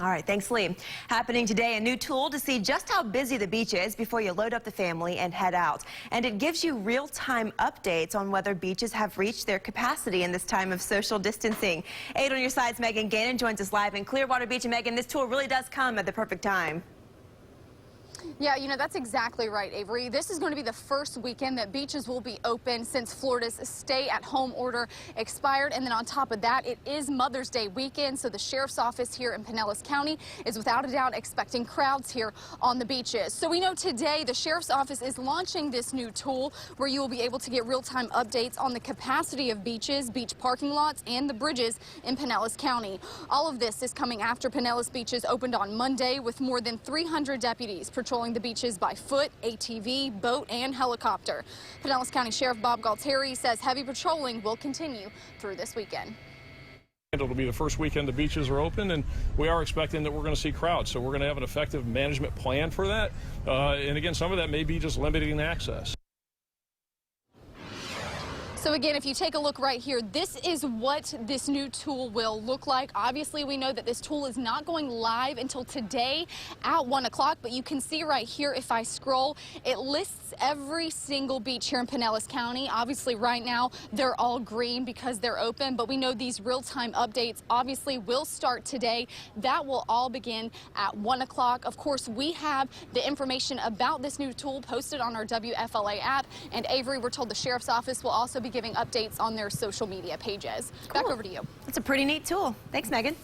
All right, thanks, Lee. Happening today, a new tool to see just how busy the beach is before you load up the family and head out. And it gives you real-time updates on whether beaches have reached their capacity in this time of social distancing. 8 on your sides, Megan Gannon joins us live in Clearwater Beach. And Megan, this tool really does come at the perfect time. Yeah, that's exactly right, Avery. This is going to be the first weekend that beaches will be open since Florida's stay-at-home order expired. And then on top of that, it is Mother's Day weekend, so the sheriff's office here in Pinellas County is without a doubt expecting crowds here on the beaches. So we know today the sheriff's office is launching this new tool where you will be able to get real-time updates on the capacity of beaches, beach parking lots, and the bridges in Pinellas County. All of this is coming after Pinellas beaches opened on Monday with more than 300 deputies patrolling the beaches by foot, ATV, boat, and helicopter. Pinellas County Sheriff Bob Galtieri says heavy patrolling will continue through this weekend. It'll be the first weekend the beaches are open, and we are expecting that we're going to see crowds. So we're going to have an effective management plan for that. And again, some of that may be just limiting access. So again, if you take a look right here, this is what this new tool will look like. Obviously, we know that this tool is not going live until today at 1 o'clock, but you can see right here, if I scroll, it lists every single beach here in Pinellas County. Obviously, right now, they're all green because they're open, but we know these real-time updates obviously will start today. That will all begin at 1 o'clock. Of course, we have the information about this new tool posted on our WFLA app, and Avery, we're told the sheriff's office will also be giving updates on their social media pages. Cool. Back over to you. That's a pretty neat tool. Thanks, Megan.